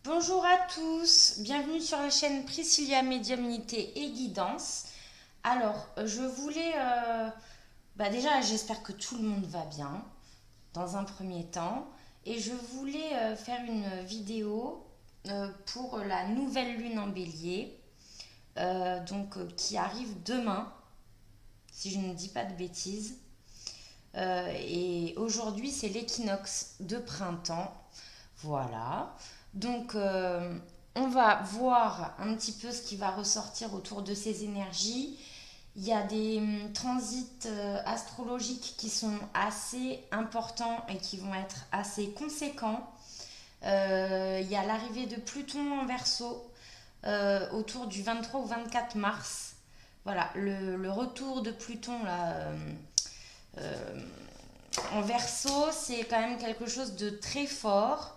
Bonjour à tous, bienvenue sur la chaîne Priscilla Médiumnité et Guidance. Alors, je voulais... déjà, j'espère que tout le monde va bien, dans un premier temps. Et je voulais faire une vidéo pour la nouvelle lune en bélier, qui arrive demain, si je ne dis pas de bêtises. Et aujourd'hui, c'est l'équinoxe de printemps. Voilà. Donc, on va voir un petit peu ce qui va ressortir autour de ces énergies. Il y a des transits astrologiques qui sont assez importants et qui vont être assez conséquents. Il y a l'arrivée de Pluton en Verseau autour du 23 ou 24 mars. Voilà, le retour de Pluton là, euh, en Verseau, c'est quand même quelque chose de très fort.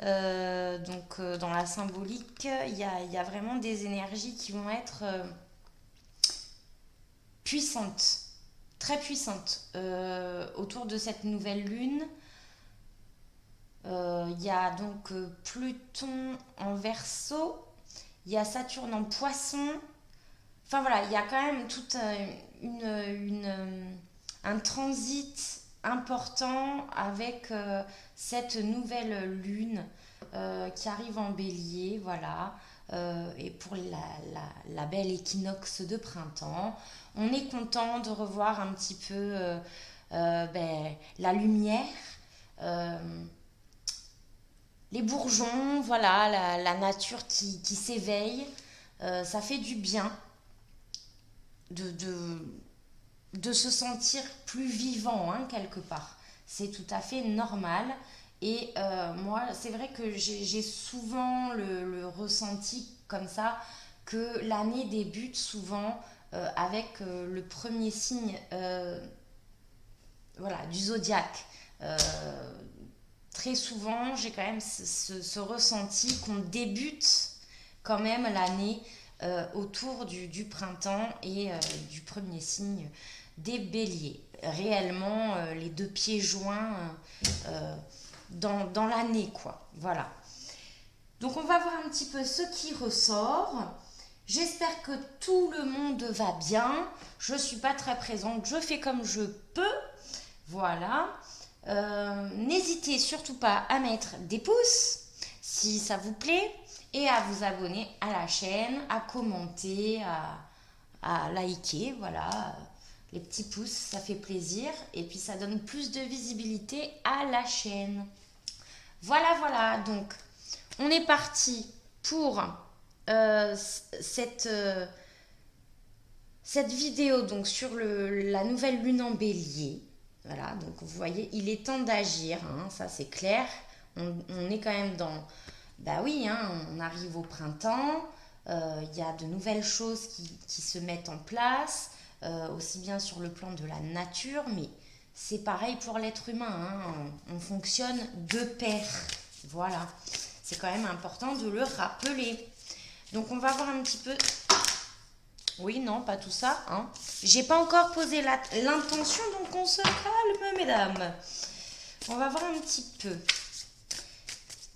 Dans la symbolique, il y a vraiment des énergies qui vont être puissantes, très puissantes autour de cette nouvelle lune. Il y a donc Pluton en Verseau, il y a Saturne en Poisson. Enfin voilà, il y a quand même tout un transit important avec cette nouvelle lune qui arrive en bélier, voilà. Et pour la belle équinoxe de printemps, on est content de revoir un petit peu la lumière, euh, les bourgeons, voilà, la nature qui s'éveille. Ça fait du bien de, de, de se sentir plus vivant, hein, quelque part. C'est tout à fait normal. Et moi, c'est vrai que j'ai souvent le ressenti comme ça, que l'année débute souvent avec le premier signe voilà, du zodiaque. Euh, Très souvent, j'ai quand même ce ressenti qu'on débute quand même l'année autour du printemps et du premier signe des béliers. Réellement, les deux pieds joints dans l'année, quoi. Voilà. Donc, on va voir un petit peu ce qui ressort. J'espère que tout le monde va bien. Je ne suis pas très présente, je fais comme je peux. Voilà. N'hésitez surtout pas à mettre des pouces si ça vous plaît et à vous abonner à la chaîne, à commenter, à liker, voilà. Les petits pouces, ça fait plaisir et puis ça donne plus de visibilité à la chaîne. Voilà, voilà, donc on est parti pour euh, cette, euh, cette vidéo donc sur la nouvelle lune en bélier. Voilà, donc vous voyez, il est temps d'agir, hein, ça c'est clair. On est quand même dans... Bah oui, hein, on arrive au printemps, il y a de nouvelles choses qui se mettent en place, aussi bien sur le plan de la nature, mais c'est pareil pour l'être humain, hein, on fonctionne de pair. Voilà, c'est quand même important de le rappeler. Donc on va voir un petit peu. Oui, non, pas tout ça, hein. J'ai pas encore posé l'intention, donc on se calme, mesdames. On va voir un petit peu.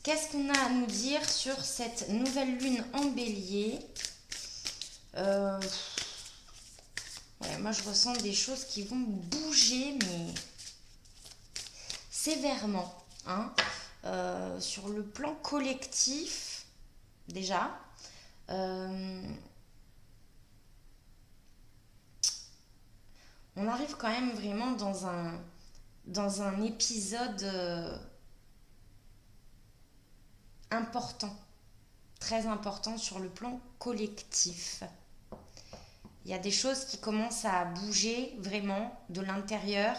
Qu'est-ce qu'on a à nous dire sur cette nouvelle lune en bélier? Ouais, moi, je ressens des choses qui vont bouger, mais sévèrement, hein. Sur le plan collectif, déjà. Euh, on arrive quand même vraiment dans un épisode important, très important sur le plan collectif. Il y a des choses qui commencent à bouger vraiment de l'intérieur.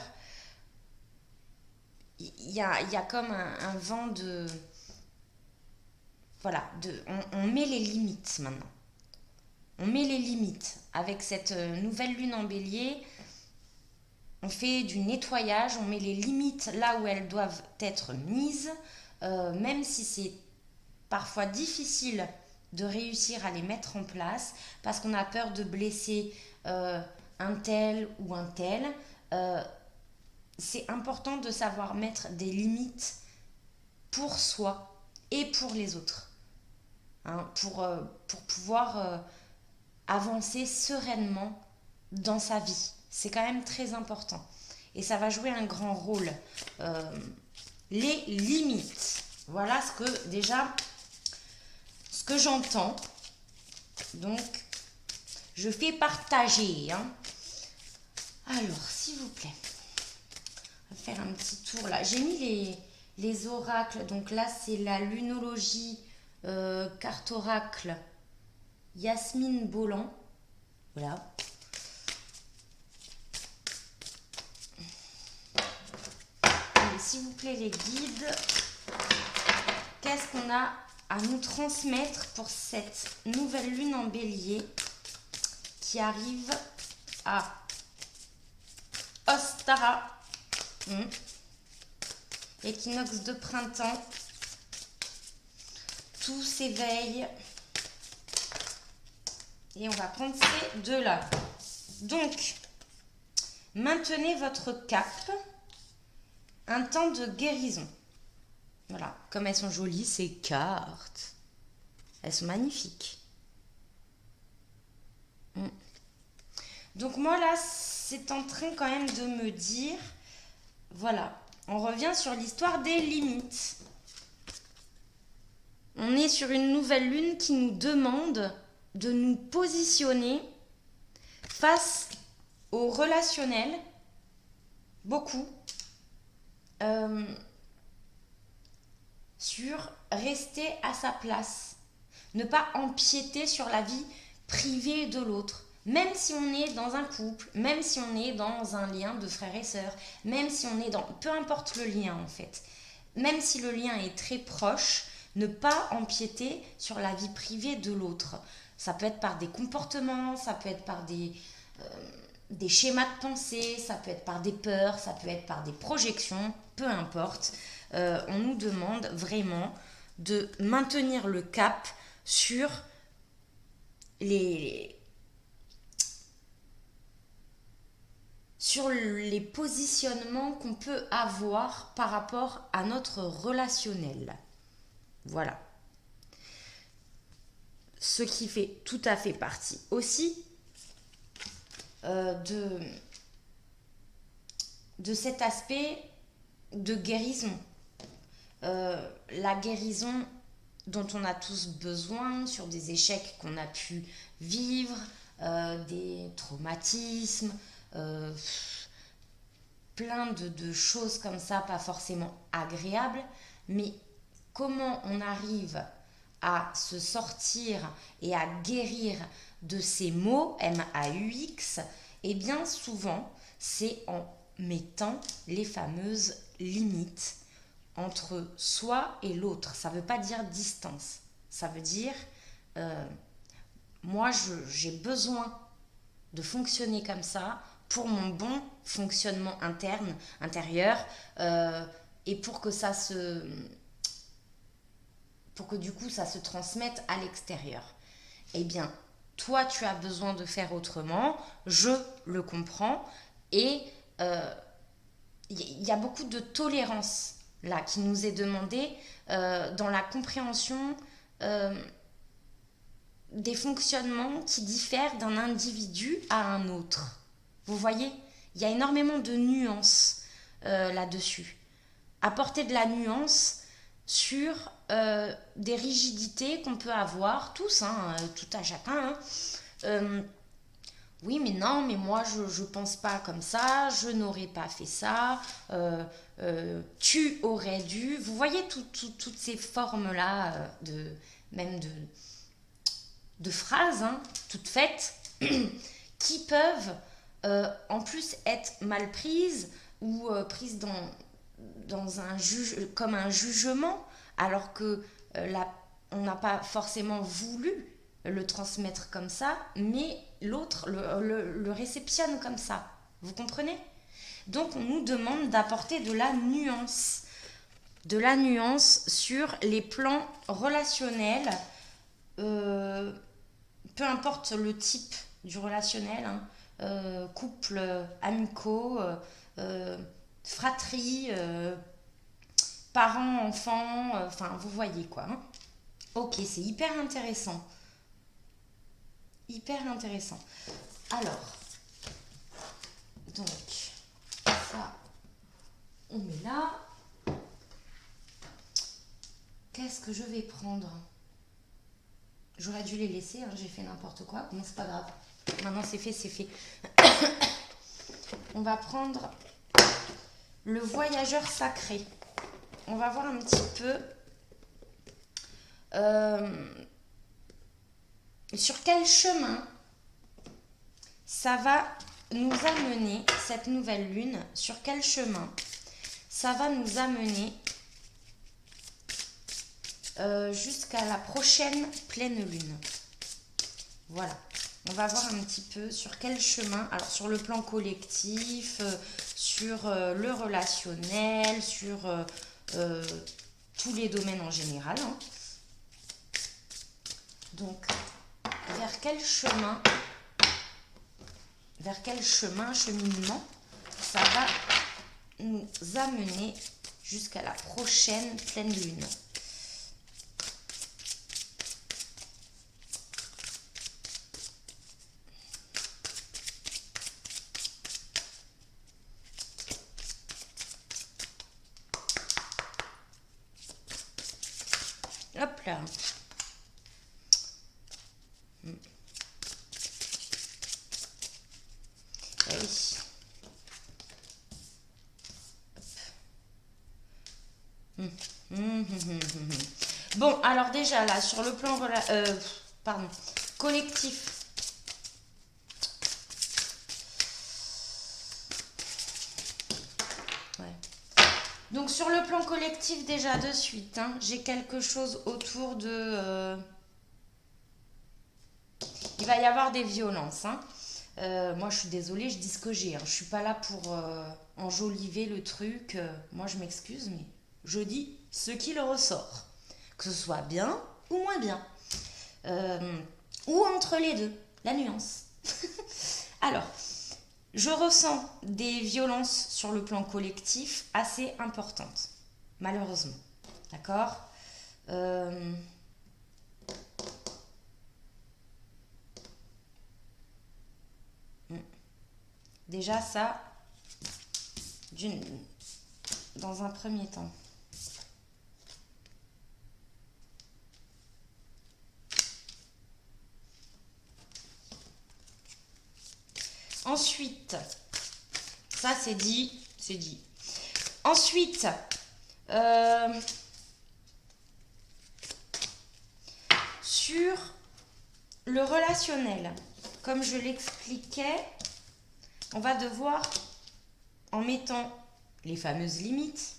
Il y a comme un vent de... Voilà, on met les limites maintenant. On met les limites. Avec cette nouvelle lune en bélier, on fait du nettoyage, on met les limites là où elles doivent être mises, même si c'est parfois difficile de réussir à les mettre en place parce qu'on a peur de blesser un tel ou un tel. Euh, c'est important de savoir mettre des limites pour soi et pour les autres. hein, pour pouvoir avancer sereinement dans sa vie. C'est quand même très important. Et ça va jouer un grand rôle. Les limites. Voilà ce que j'entends. Donc, je fais partager. Hein. Alors, s'il vous plaît, on va faire un petit tour là. J'ai mis les oracles. Donc là, c'est la lunologie carte oracle Yasmine Bolland. Voilà. Et s'il vous plaît, les guides, qu'est-ce qu'on a à nous transmettre pour cette nouvelle lune en bélier qui arrive à Ostara, équinoxe de printemps, tout s'éveille et on va prendre ces deux-là. Donc, maintenez votre cap, un temps de guérison. Voilà, comme elles sont jolies, ces cartes. Elles sont magnifiques. Donc moi là, c'est en train quand même de me dire, voilà, on revient sur l'histoire des limites. On est sur une nouvelle lune qui nous demande de nous positionner face au relationnel, beaucoup, sur rester à sa place, ne pas empiéter sur la vie privée de l'autre. Même si on est dans un couple, même si on est dans un lien de frères et sœurs, même si on est dans... Peu importe le lien en fait. Même si le lien est très proche, ne pas empiéter sur la vie privée de l'autre. Ça peut être par des comportements, ça peut être par des schémas de pensée, ça peut être par des peurs, ça peut être par des projections, peu importe. On nous demande vraiment de maintenir le cap sur les positionnements qu'on peut avoir par rapport à notre relationnel. Voilà. Ce qui fait tout à fait partie aussi de cet aspect de guérison. La guérison dont on a tous besoin sur des échecs qu'on a pu vivre, des traumatismes, plein de choses comme ça, pas forcément agréables, mais comment on arrive à se sortir et à guérir de ces maux, M-A-U-X, et bien souvent, c'est en mettant les fameuses limites entre soi et l'autre. Ça ne veut pas dire distance. Ça veut dire, moi, j'ai besoin de fonctionner comme ça pour mon bon fonctionnement intérieur, et pour que du coup ça se transmette à l'extérieur. Eh bien, toi tu as besoin de faire autrement, je le comprends, et y a beaucoup de tolérance là qui nous est demandée dans la compréhension des fonctionnements qui diffèrent d'un individu à un autre. Vous voyez, il y a énormément de nuances là-dessus. Apporter de la nuance sur des rigidités qu'on peut avoir, tous, hein, tout à chacun. Oui, mais non, mais moi, je pense pas comme ça, je n'aurais pas fait ça, tu aurais dû. Vous voyez toutes ces formes-là, même de phrases, hein, toutes faites, qui peuvent en plus être mal prises ou prises dans comme un jugement, alors que on n'a pas forcément voulu le transmettre comme ça, mais l'autre le réceptionne comme ça. Vous comprenez ? Donc on nous demande d'apporter de la nuance sur les plans relationnels, peu importe le type du relationnel, hein, couple, amicaux, fratrie, parents, enfants, enfin vous voyez quoi. Hein. Ok, c'est hyper intéressant. Hyper intéressant. Alors, donc, ça, on met là. Qu'est-ce que je vais prendre? J'aurais dû les laisser, hein, j'ai fait n'importe quoi. Bon, c'est pas grave. Maintenant, c'est fait, c'est fait. On va prendre le voyageur sacré. On va voir un petit peu sur quel chemin ça va nous amener, cette nouvelle lune, sur quel chemin ça va nous amener jusqu'à la prochaine pleine lune. Voilà. On va voir un petit peu sur quel chemin, alors sur le plan collectif, sur le relationnel, sur tous les domaines en général. Hein. Donc, vers quel cheminement, ça va nous amener jusqu'à la prochaine pleine lune. Hop là. Oui. Bon, alors déjà là, sur le plan collectif, ouais. Donc sur le plan collectif déjà de suite, hein, j'ai quelque chose autour de... il va y avoir des violences. Hein. Moi je suis désolée, je dis ce que j'ai. Hein. Je suis pas là pour enjoliver le truc. Moi je m'excuse, mais je dis ce qu'il ressort. Que ce soit bien ou moins bien. Ou entre les deux, la nuance. Alors, je ressens des violences sur le plan collectif assez importantes, malheureusement. D'accord Déjà ça, dans un premier temps. Ensuite, ça c'est dit, c'est dit. Ensuite, sur le relationnel, comme je l'expliquais, on va devoir, en mettant les fameuses limites,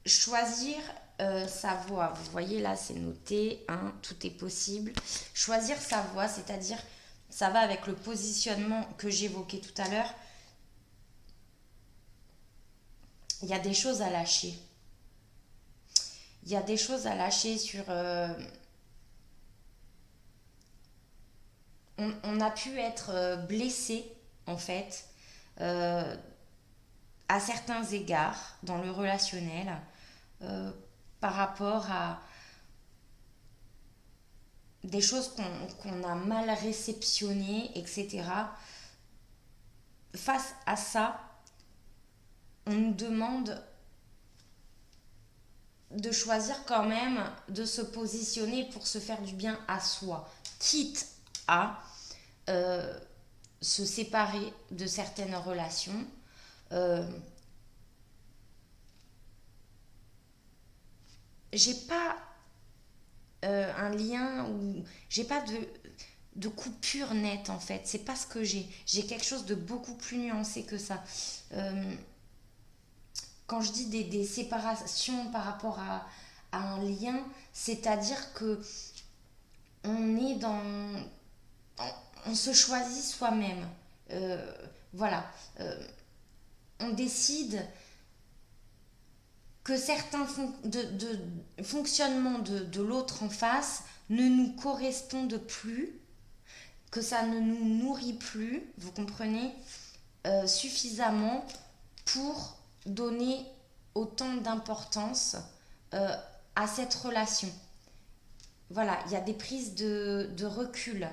choisir sa voie. Vous voyez là, c'est noté, hein, tout est possible. Choisir sa voie, c'est-à-dire, ça va avec le positionnement que j'évoquais tout à l'heure. Il y a des choses à lâcher. Il y a des choses à lâcher sur... on a pu être blessé, en fait, à certains égards dans le relationnel, par rapport à des choses qu'on a mal réceptionnées, etc. Face à ça, on nous demande de choisir quand même de se positionner pour se faire du bien à soi, quitte à se séparer de certaines relations. J'ai pas un lien ou j'ai pas de coupure nette en fait. C'est pas ce que j'ai. J'ai quelque chose de beaucoup plus nuancé que ça. Quand je dis des séparations par rapport à un lien, c'est-à-dire que on est dans... on se choisit soi-même. Voilà. On décide que certains fonctionnements de l'autre en face ne nous correspondent plus, que ça ne nous nourrit plus, vous comprenez, suffisamment pour donner autant d'importance à cette relation. Voilà, il y a des prises de recul,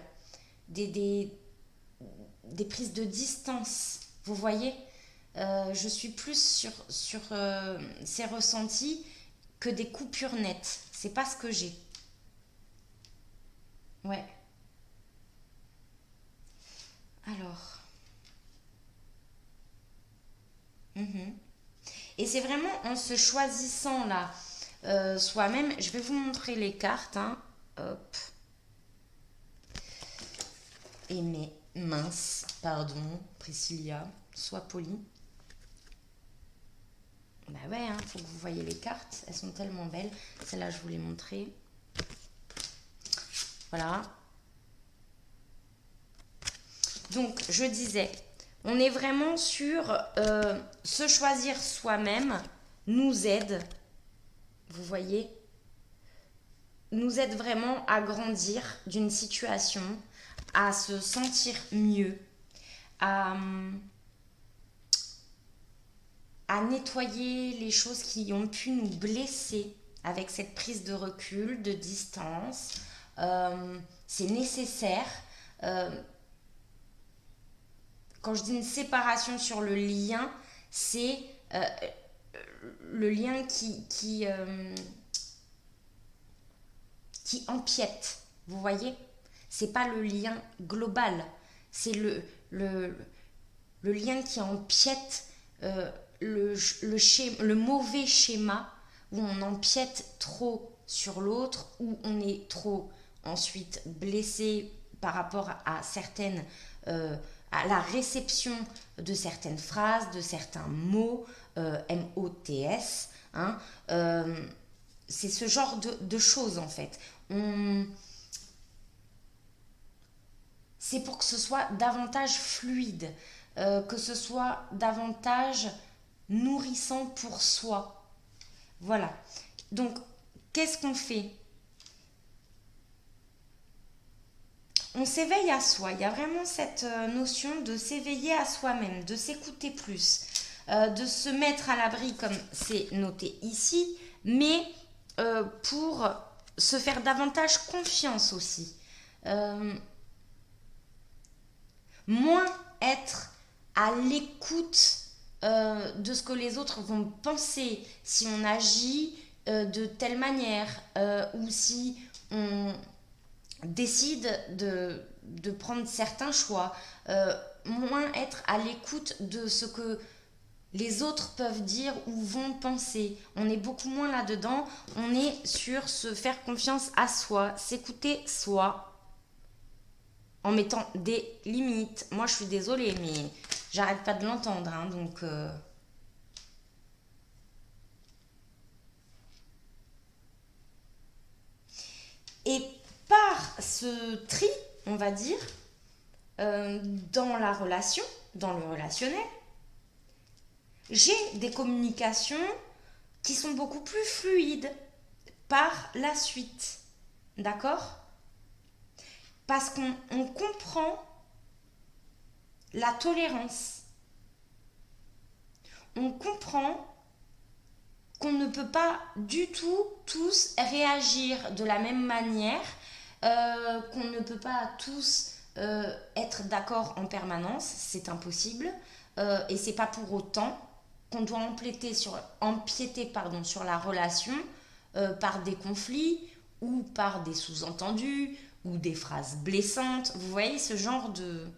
des, des prises de distance, vous voyez. Je suis plus sur ces ressentis que des coupures nettes. C'est pas ce que j'ai. Ouais. Alors. Mhm. Et c'est vraiment en se choisissant là soi-même. Je vais vous montrer les cartes. Hein. Hop. Et mais mince, pardon, Priscilla, sois polie. Bah ouais, hein, faut que vous voyez les cartes. Elles sont tellement belles. Celle-là, je vous l'ai montrée. Voilà. Donc, je disais, on est vraiment sur se choisir soi-même nous aide, vous voyez, nous aide vraiment à grandir d'une situation, à se sentir mieux, à, à nettoyer les choses qui ont pu nous blesser avec cette prise de recul, de distance. C'est nécessaire. Euh, Quand je dis une séparation sur le lien, c'est le lien qui empiète. Vous voyez? C'est pas le lien global. C'est le lien qui empiète le mauvais schéma où on empiète trop sur l'autre, où on est trop ensuite blessé par rapport à certaines à la réception de certaines phrases, de certains mots, MOTS. Hein, c'est ce genre de choses en fait. C'est pour que ce soit davantage fluide, que ce soit davantage nourrissant pour soi. Voilà. Donc, qu'est-ce qu'on fait? On s'éveille à soi. Il y a vraiment cette notion de s'éveiller à soi-même, de s'écouter plus, de se mettre à l'abri comme c'est noté ici, mais pour se faire davantage confiance aussi. Moins être à l'écoute de ce que les autres vont penser si on agit de telle manière ou si on décide de prendre certains choix, moins être à l'écoute de ce que les autres peuvent dire ou vont penser. On est beaucoup moins là-dedans, on est sur se faire confiance à soi, s'écouter soi, en mettant des limites. Moi, je suis désolée, mais j'arrête pas de l'entendre, hein, donc... Et par ce tri, on va dire, dans la relation, dans le relationnel, j'ai des communications qui sont beaucoup plus fluides par la suite. D'accord? Parce qu'on comprend la tolérance. On comprend qu'on ne peut pas du tout tous réagir de la même manière, qu'on ne peut pas tous être d'accord en permanence, c'est impossible, et c'est pas pour autant qu'on doit empiéter sur la relation par des conflits ou par des sous-entendus ou des phrases blessantes. Vous voyez ce genre de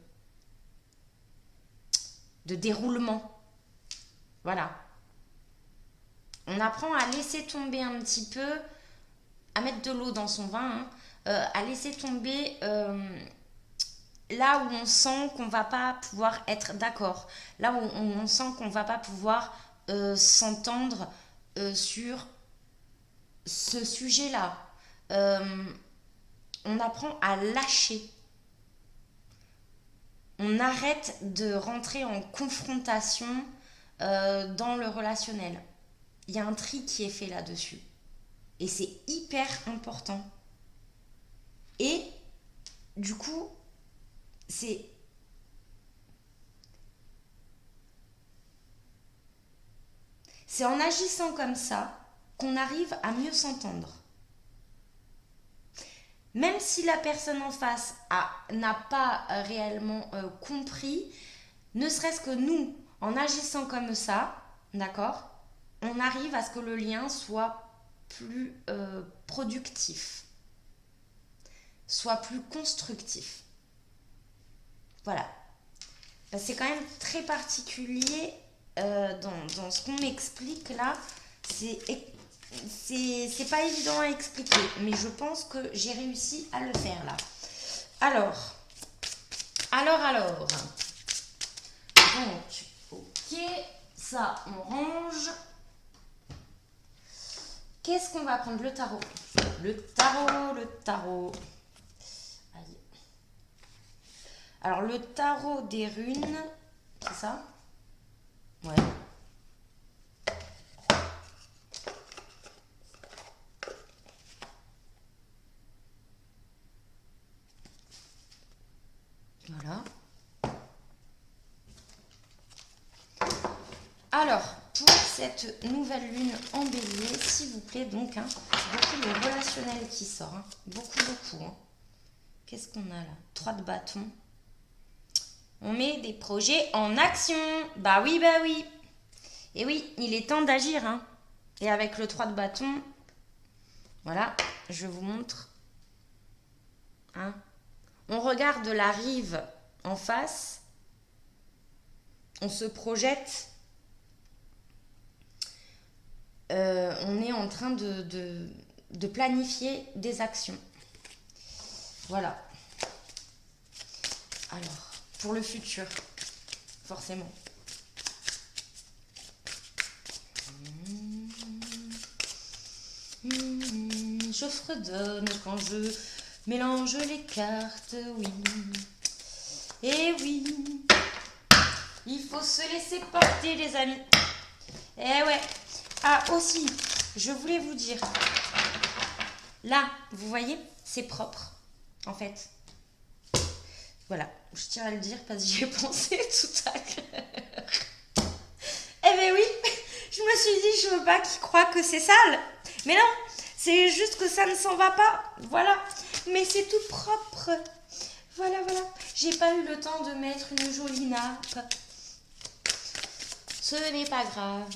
déroulement. Voilà. On apprend à laisser tomber un petit peu, à mettre de l'eau dans son vin, hein, à laisser tomber là où on sent qu'on va pas pouvoir être d'accord, là où on sent qu'on va pas pouvoir s'entendre sur ce sujet-là. On apprend à lâcher. On arrête de rentrer en confrontation dans le relationnel. Il y a un tri qui est fait là-dessus. Et c'est hyper important. Et du coup, c'est en agissant comme ça qu'on arrive à mieux s'entendre. Même si la personne en face n'a pas réellement compris, ne serait-ce que nous, en agissant comme ça, d'accord, on arrive à ce que le lien soit plus productif, soit plus constructif. Voilà. C'est quand même très particulier dans ce qu'on m'explique là. C'est pas évident à expliquer, mais je pense que j'ai réussi à le faire là. Alors. Donc, ok, ça on range. Qu'est-ce qu'on va prendre? Le tarot. Le tarot. Aïe. Alors, le tarot des runes, c'est ça? Ouais. Voilà. Alors, pour cette nouvelle lune en bélier, s'il vous plaît, donc, beaucoup de relationnel qui sort. Beaucoup. Qu'est-ce qu'on a là? 3 de bâton. On met des projets en action. Bah oui. Et oui, il est temps d'agir. Et avec le 3 de bâton, voilà, je vous montre. On regarde la rive en face. On se projette. On est en train de planifier des actions. Voilà. Alors, pour le futur, forcément. Je fredonne quand je mélange les cartes, oui. Et oui, il faut se laisser porter, les amis. Eh ouais. Ah, aussi, je voulais vous dire, là, vous voyez, c'est propre, en fait. Voilà, je tiens à le dire parce que j'y ai pensé tout à l'heure. Eh ben oui, je me suis dit, je veux pas qu'ils croient que c'est sale. Mais non, c'est juste que ça ne s'en va pas, voilà. Mais c'est tout propre. Voilà. J'ai pas eu le temps de mettre une jolie nappe. Ce n'est pas grave.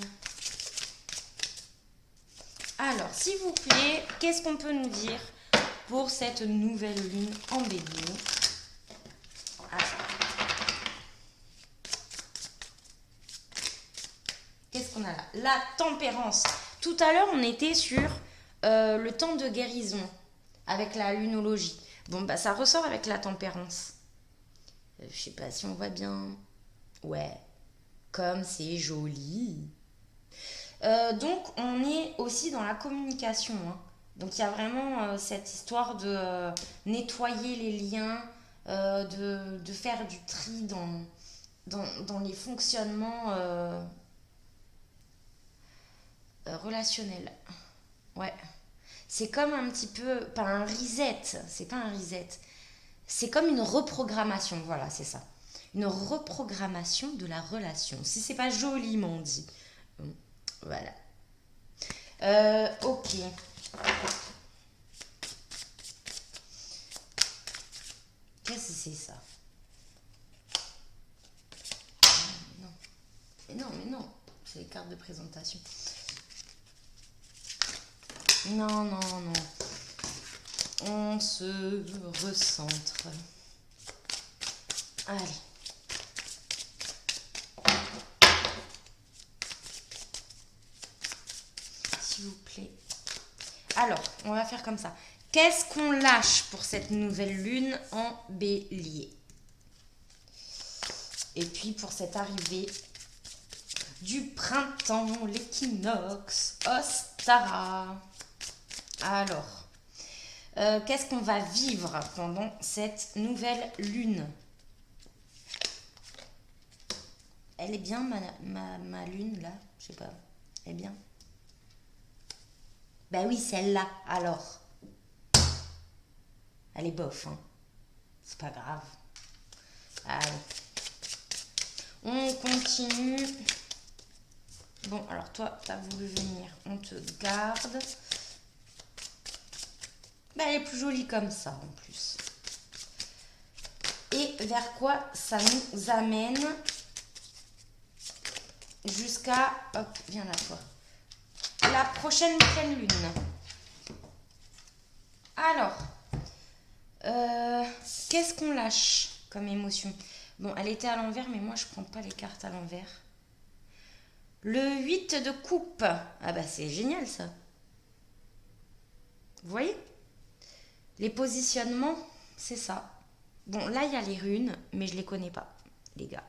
Alors, s'il vous plaît, qu'est-ce qu'on peut nous dire pour cette nouvelle lune en bélier? Qu'est-ce qu'on a là? La tempérance. Tout à l'heure, on était sur le temps de guérison avec la lunologie. Bon, bah ça ressort avec la tempérance. Je sais pas si on voit bien. Ouais, comme c'est joli. Donc, on est aussi dans la communication. Donc, il y a vraiment cette histoire de nettoyer les liens, de faire du tri dans les fonctionnements relationnels. Ouais. C'est comme un petit peu, pas un reset, c'est pas un reset. C'est comme une reprogrammation, voilà, c'est ça. Une reprogrammation de la relation. Si c'est pas joliment dit. Voilà. Ok. Qu'est-ce que c'est ça? Non. Mais non. C'est les cartes de présentation. Non. On se recentre. Allez. S'il vous plaît. Alors, on va faire comme ça. Qu'est-ce qu'on lâche pour cette nouvelle lune en bélier? Et puis pour cette arrivée du printemps, l'équinoxe, Ostara. Alors, qu'est-ce qu'on va vivre pendant cette nouvelle lune? Elle est bien, ma lune, là? Je sais pas. Elle est bien? Ben oui, celle-là, alors. Elle est bof, C'est pas grave. Allez. On continue. Bon, alors toi, tu as voulu venir, on te garde. Ben, elle est plus jolie comme ça en plus. Et vers quoi ça nous amène jusqu'à... Hop, viens là toi. La prochaine pleine lune. Alors, qu'est-ce qu'on lâche comme émotion? Bon, elle était à l'envers, mais moi je prends pas les cartes à l'envers. Le 8 de coupe. Ah bah c'est génial ça. Vous voyez? Les positionnements, c'est ça. Bon, là il y a les runes, mais je les connais pas, les gars.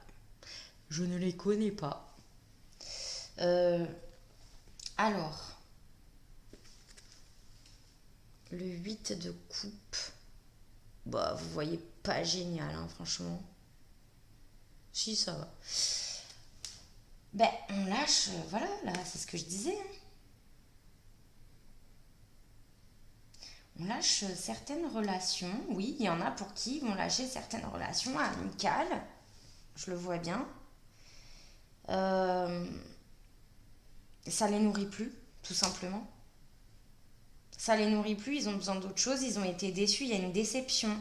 Je ne les connais pas. Alors, le 8 de coupe. Bah, vous voyez pas génial, hein, franchement. Si, ça va. Ben, on lâche, voilà, là, c'est ce que je disais. Hein. On lâche certaines relations. Oui, il y en a pour qui vont lâcher certaines relations amicales. Je le vois bien. Ça les nourrit plus, tout simplement. Ça les nourrit plus, ils ont besoin d'autre chose, ils ont été déçus, il y a une déception.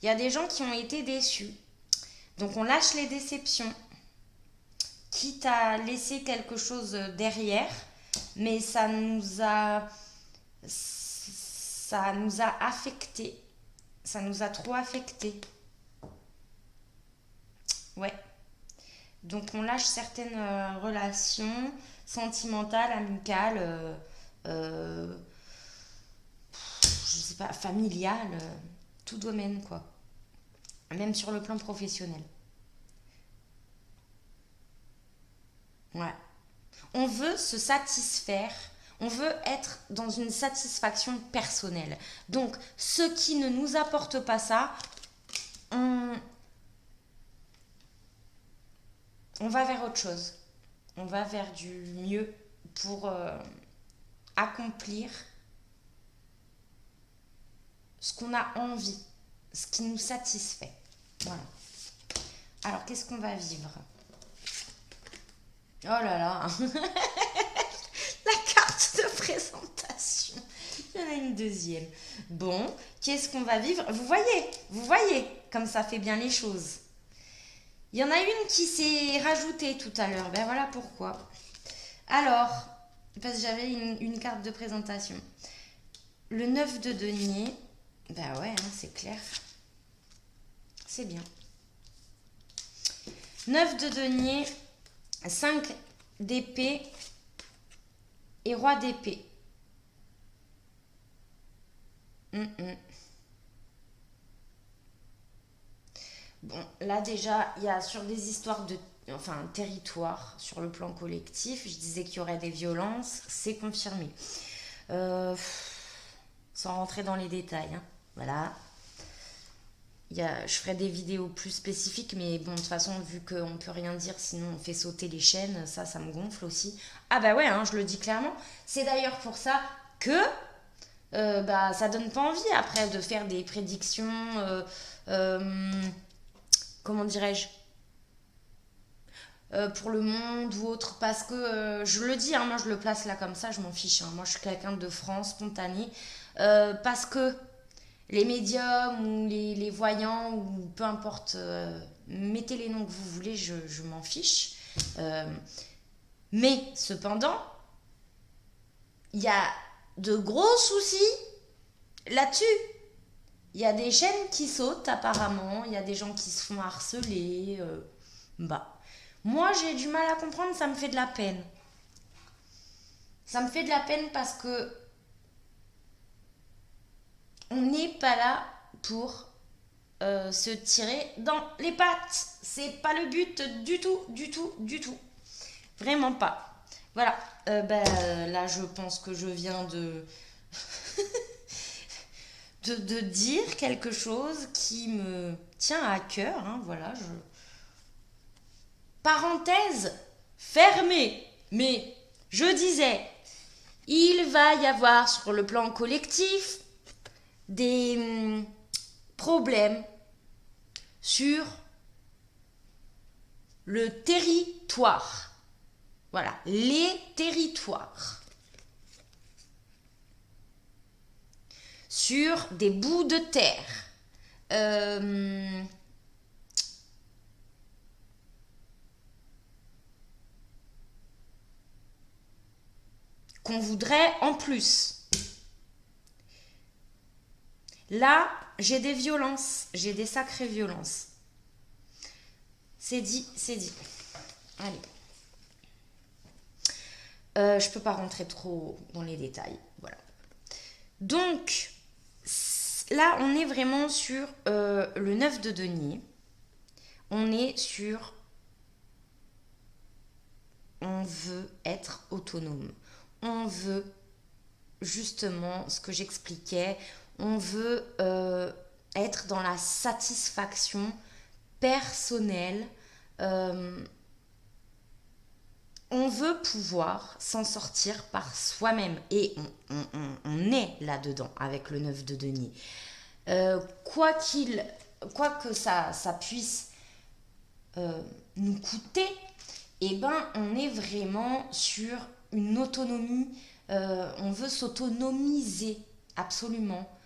Il y a des gens qui ont été déçus. Donc on lâche les déceptions. Quitte à laisser quelque chose derrière, mais ça nous a affecté. Ça nous a trop affecté. Ouais. Donc on lâche certaines relations sentimentales, amicales, je sais pas, familiales, tout domaine quoi. Même sur le plan professionnel. Ouais. On veut se satisfaire, on veut être dans une satisfaction personnelle. Donc, ce qui ne nous apporte pas ça, on va vers autre chose. On va vers du mieux pour accomplir ce qu'on a envie, ce qui nous satisfait. Voilà. Alors, qu'est-ce qu'on va vivre? Oh là là. La carte de présentation. Il y en a une deuxième. Bon, qu'est-ce qu'on va vivre? Vous voyez comme ça fait bien les choses. Il y en a une qui s'est rajoutée tout à l'heure. Ben voilà pourquoi. Alors, parce que j'avais une carte de présentation. Le 9 de denier. Ben ouais, hein, c'est clair. C'est bien. 9 de denier, 5 d'épée et roi d'épée. Bon, là déjà, il y a sur des histoires de territoire, sur le plan collectif, je disais qu'il y aurait des violences, c'est confirmé. Sans rentrer dans les détails, hein. Voilà. Je ferai des vidéos plus spécifiques, mais bon, de toute façon, vu qu'on ne peut rien dire, sinon on fait sauter les chaînes, ça me gonfle aussi. Ah bah ouais, hein, je le dis clairement. C'est d'ailleurs pour ça que ça donne pas envie après de faire des prédictions, comment dirais-je, pour le monde ou autre, parce que je le dis, hein, moi je le place là comme ça, je m'en fiche, hein. Moi je suis quelqu'un de franc, spontané, parce que les médiums ou les voyants ou peu importe, mettez les noms que vous voulez, je m'en fiche. Mais cependant, il y a de gros soucis là-dessus. Il y a des chaînes qui sautent apparemment, il y a des gens qui se font harceler. Moi j'ai du mal à comprendre, ça me fait de la peine. Ça me fait de la peine parce que on n'est pas là pour se tirer dans les pattes. C'est pas le but du tout, du tout, du tout. Vraiment pas. Voilà. Là, je pense que je viens de de dire quelque chose qui me tient à cœur. Hein, voilà. Parenthèse fermée. Mais je disais, il va y avoir sur le plan collectif des problèmes sur le territoire. Voilà, les territoires. Sur des bouts de terre. Qu'on voudrait en plus. Là, j'ai des violences, j'ai des sacrées violences. C'est dit, c'est dit. Allez. Je peux pas rentrer trop dans les détails. Voilà. Donc, là, on est vraiment sur le 9 de denier. On est sur... On veut être autonome. On veut, justement, ce que j'expliquais, on veut être dans la satisfaction personnelle. On veut pouvoir s'en sortir par soi-même. Et on est là-dedans avec le 9 de denier. Quoi que ça puisse nous coûter, eh ben, on est vraiment sur une autonomie. On veut s'autonomiser, absolument.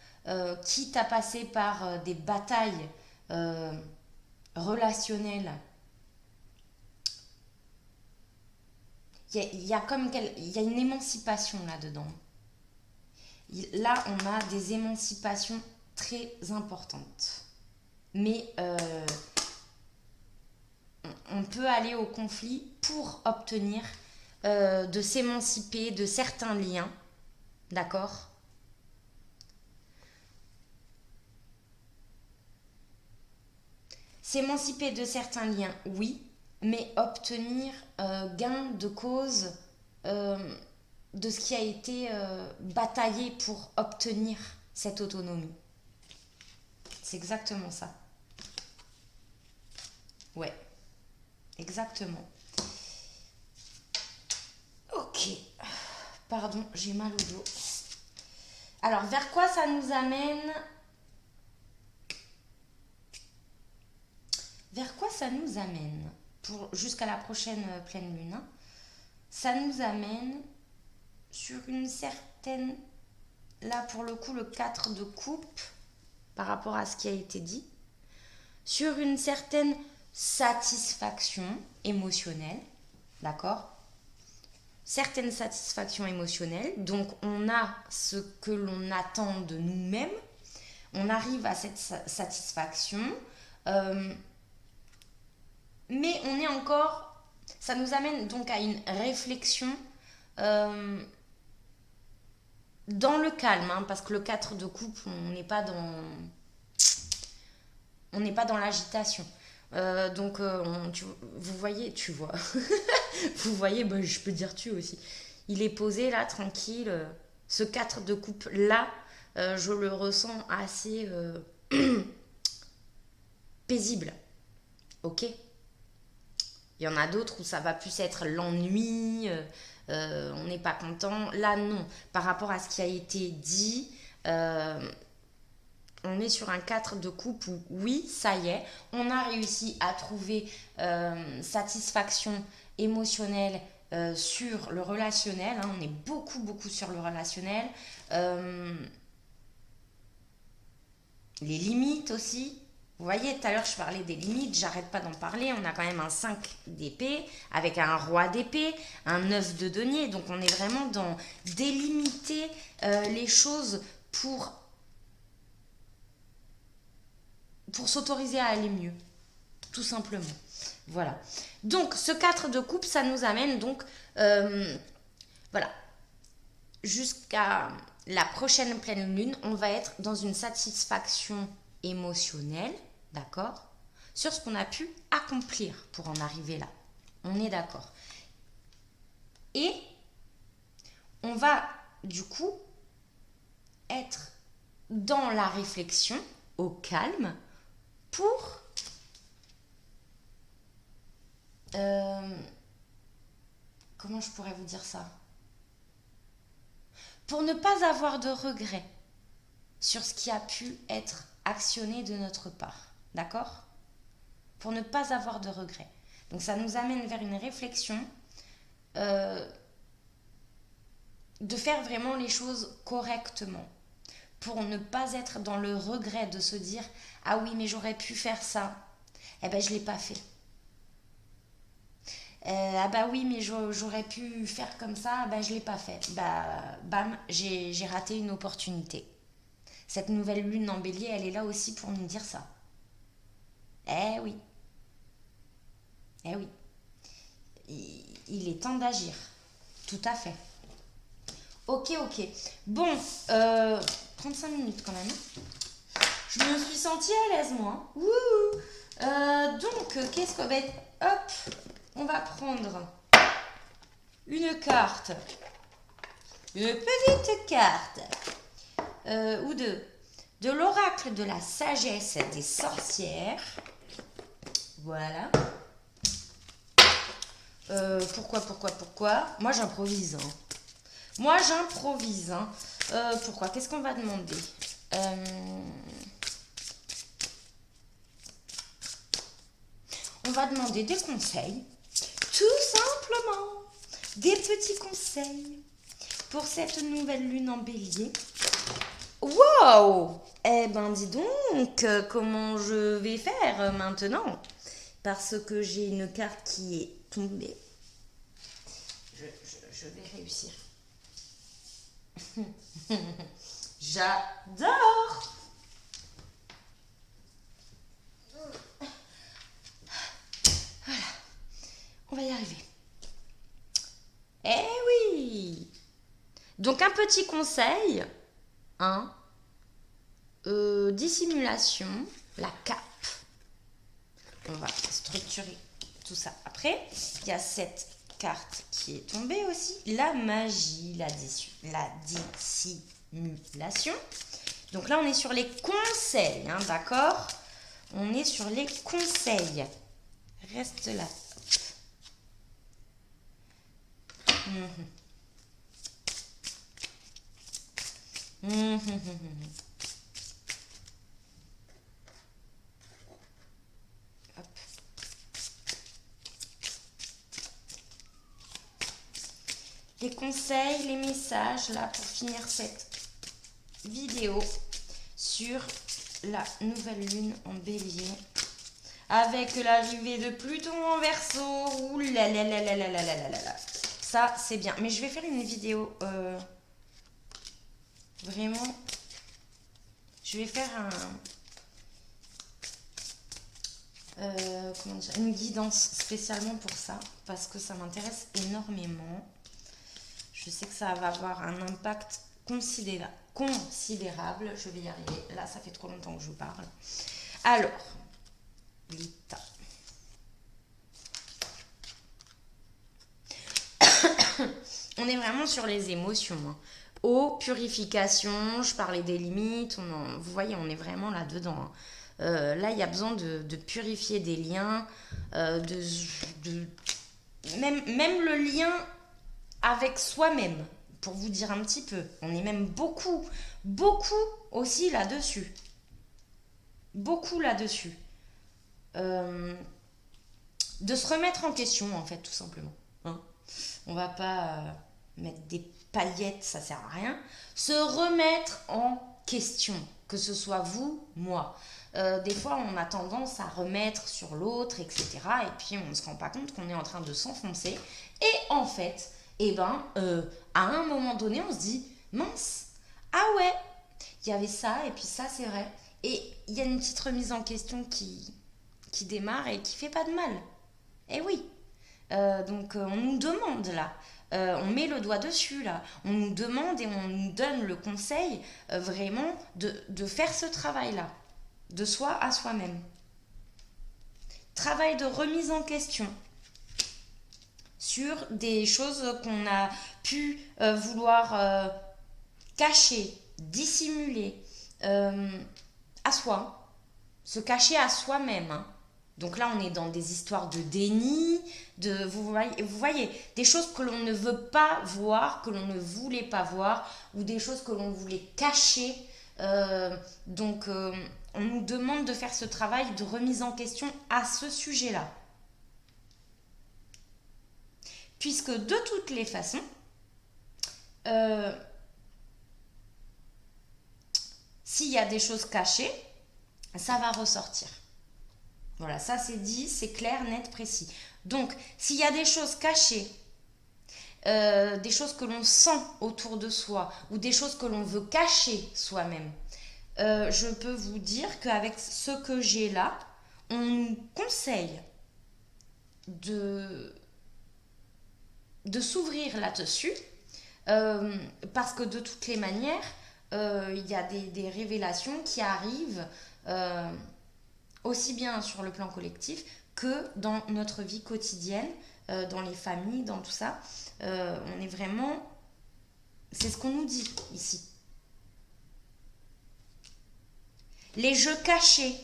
Quitte à passer par des batailles relationnelles. Il y a une émancipation là-dedans. Là, on a des émancipations très importantes. Mais on peut aller au conflit pour obtenir de s'émanciper de certains liens. D'accord ? S'émanciper de certains liens, oui, mais obtenir gain de cause de ce qui a été bataillé pour obtenir cette autonomie. C'est exactement ça. Ouais, exactement. Ok, pardon, j'ai mal au dos. Alors, vers quoi ça nous amène ? Vers quoi ça nous amène jusqu'à la prochaine pleine lune, hein. Ça nous amène sur une certaine... Là, pour le coup, le 4 de coupe, par rapport à ce qui a été dit, sur une certaine satisfaction émotionnelle, d'accord ? Certaines satisfactions émotionnelles, donc on a ce que l'on attend de nous-mêmes, on arrive à cette satisfaction, mais on est encore, ça nous amène donc à une réflexion dans le calme, hein, parce que le 4 de coupe, on n'est pas dans l'agitation. Donc, vous voyez, tu vois, vous voyez, bah, je peux dire tu aussi. Il est posé là, tranquille. Ce 4 de coupe là, je le ressens assez paisible. Ok ? Il y en a d'autres où ça va plus être l'ennui, on n'est pas content. Là, non. Par rapport à ce qui a été dit, on est sur un 4 de coupe où, oui, ça y est, on a réussi à trouver satisfaction émotionnelle sur le relationnel. Hein, on est beaucoup sur le relationnel. Les limites aussi. Vous voyez, tout à l'heure, je parlais des limites, j'arrête pas d'en parler. On a quand même un 5 d'épée avec un roi d'épée, un 9 de denier. Donc, on est vraiment dans délimiter les choses pour s'autoriser à aller mieux. Tout simplement. Voilà. Donc, ce 4 de coupe, ça nous amène donc, voilà, jusqu'à la prochaine pleine lune, on va être dans une satisfaction émotionnelle, d'accord, sur ce qu'on a pu accomplir pour en arriver là. On est d'accord. Et on va, du coup, être dans la réflexion, au calme, pour comment je pourrais vous dire ça ? Pour ne pas avoir de regrets sur ce qui a pu être actionné de notre part. D'accord ? Pour ne pas avoir de regrets. Donc ça nous amène vers une réflexion euh, de faire vraiment les choses correctement pour ne pas être dans le regret de se dire ah oui mais j'aurais pu faire ça, eh ben je l'ai pas fait. Ah bah oui mais j'aurais pu faire comme ça, bah je l'ai pas fait. Bah bam, j'ai raté une opportunité. Cette nouvelle lune en bélier, elle est là aussi pour nous dire ça. Eh oui, eh oui, il est temps d'agir. Tout à fait. Ok, ok. Bon, 35 minutes quand même. Je me suis sentie à l'aise, moi. Wouhou. Donc, qu'est-ce qu'on va... Hop, on va prendre une carte. Une petite carte. Ou deux. De l'oracle de la sagesse des sorcières. Voilà. Pourquoi Moi, j'improvise. Hein. Moi, j'improvise. Hein. Pourquoi Qu'est-ce qu'on va demander On va demander des conseils. Tout simplement. Des petits conseils pour cette nouvelle lune en bélier. Wow! Eh ben, dis donc, comment je vais faire maintenant? Parce que j'ai une carte qui est tombée. Je vais réussir. J'adore! Voilà, on va y arriver. Eh oui! Donc un petit conseil, hein, dissimulation, la cape. On va structurer tout ça. Après, il y a cette carte qui est tombée aussi, la magie, la dissimulation. Donc là, on est sur les conseils, hein, d'accord? On est sur les conseils. Reste là. Hop. Les conseils, les messages, là, pour finir cette vidéo sur la nouvelle lune en bélier. Avec l'arrivée de Pluton en Verseau. Ouh là là là là là là là là là. Ça, c'est bien. Mais je vais faire une vidéo vraiment. Je vais faire comment dire, une guidance spécialement pour ça. Parce que ça m'intéresse énormément. Je sais que ça va avoir un impact considérable. Je vais y arriver. Là, ça fait trop longtemps que je parle. Alors, Lita. On est vraiment sur les émotions. Hein. Eau, purification, je parlais des limites. Vous voyez, on est vraiment là-dedans. Hein. Là, il y a besoin de purifier des liens, même le lien avec soi-même, pour vous dire un petit peu. On est même beaucoup aussi là-dessus. Beaucoup là-dessus. De se remettre en question, en fait, tout simplement. Hein. On va pas mettre des paillettes, ça sert à rien. Se remettre en question, que ce soit vous, moi. Des fois, on a tendance à remettre sur l'autre, etc. Et puis, on ne se rend pas compte qu'on est en train de s'enfoncer. Et en fait, à un moment donné, on se dit, mince, ah ouais, il y avait ça, et puis ça, c'est vrai. Et il y a une petite remise en question qui démarre et qui fait pas de mal. Eh oui. Donc on nous demande là, on met le doigt dessus là, on nous demande et on nous donne le conseil vraiment de faire ce travail là, de soi à soi-même. Travail de remise en question sur des choses qu'on a pu vouloir cacher, dissimuler à soi, se cacher à soi-même. Hein. Donc là, on est dans des histoires de déni, vous voyez, des choses que l'on ne veut pas voir, que l'on ne voulait pas voir, ou des choses que l'on voulait cacher. Donc, on nous demande de faire ce travail de remise en question à ce sujet-là. puisque de toutes les façons, s'il y a des choses cachées, ça va ressortir. Voilà, ça c'est dit, c'est clair, net, précis. Donc, s'il y a des choses cachées, des choses que l'on sent autour de soi, ou des choses que l'on veut cacher soi-même, je peux vous dire qu'avec ce que j'ai là, on nous conseille de s'ouvrir là-dessus, parce que de toutes les manières, il y a des révélations qui arrivent aussi bien sur le plan collectif que dans notre vie quotidienne, dans les familles, dans tout ça. On est vraiment... C'est ce qu'on nous dit ici. Les jeux cachés,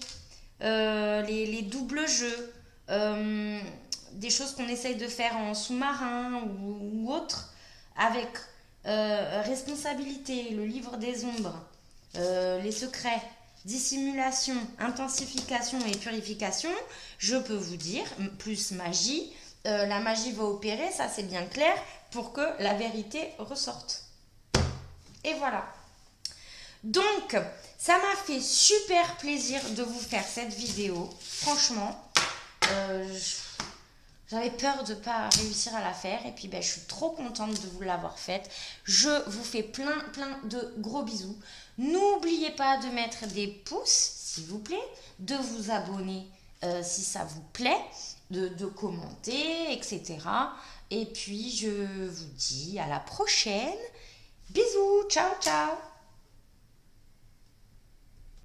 les doubles jeux, des choses qu'on essaye de faire en sous-marin ou autre, avec responsabilité, le livre des ombres, les secrets, dissimulation, intensification et purification, je peux vous dire, plus magie, la magie va opérer, ça c'est bien clair, pour que la vérité ressorte. Et voilà. Donc, ça m'a fait super plaisir de vous faire cette vidéo. Franchement, j'avais peur de ne pas réussir à la faire. Et puis, je suis trop contente de vous l'avoir faite. Je vous fais plein de gros bisous. N'oubliez pas de mettre des pouces, s'il vous plaît. De vous abonner si ça vous plaît. De commenter, etc. Et puis, je vous dis à la prochaine. Bisous, ciao, ciao.